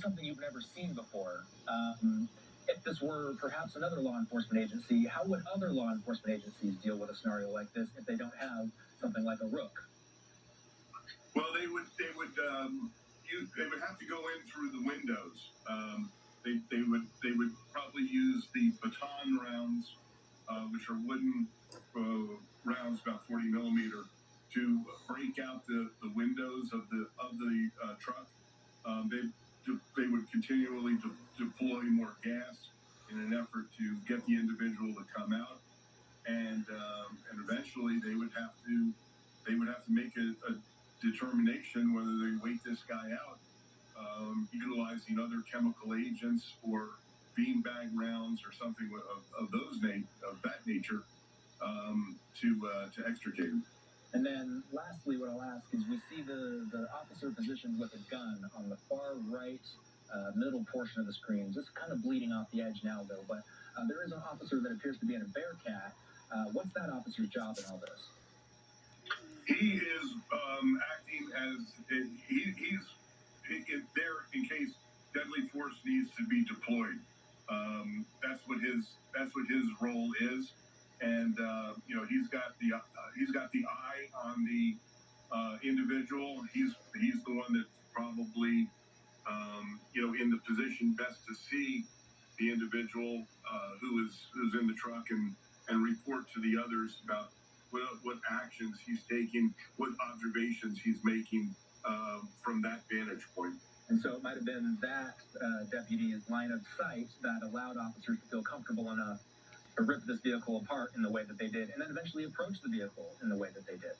is something you've never seen before. If this were perhaps another law enforcement agency, how would other law enforcement agencies deal with a scenario like this if they don't have something like a rook? Well, they would have to go in through the windows. They would probably use the baton rounds, which are wooden rounds about 40 millimeter, to break out the windows of the truck. They would continually deploy more gas in an effort to get the individual to come out, and eventually they would have to make a determination whether they wait this guy out, utilizing other chemical agents or beanbag rounds or something of that nature, to extricate him. And then lastly, what I'll ask is we see the officer positioned with a gun on the far right middle portion of the screen, just kind of bleeding off the edge now, though. But there is an officer that appears to be in a Bearcat. What's that officer's job in all this? He is acting as he's there in case deadly force needs to be deployed. That's what his role is, and he's got the eye on the individual. He's the one that's probably in the position best to see the individual who's in the truck, and report to the others about what actions he's taking, what observations he's making from that vantage point. And so it might have been that deputy's line of sight that allowed officers to feel comfortable enough to rip this vehicle apart in the way that they did, and then eventually approach the vehicle in the way that they did.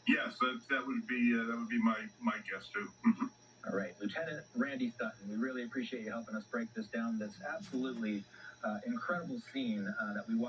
Yes, that would be my guess too. All right, Lieutenant Randy Sutton, we really appreciate you helping us break this down. This absolutely incredible scene that we watched.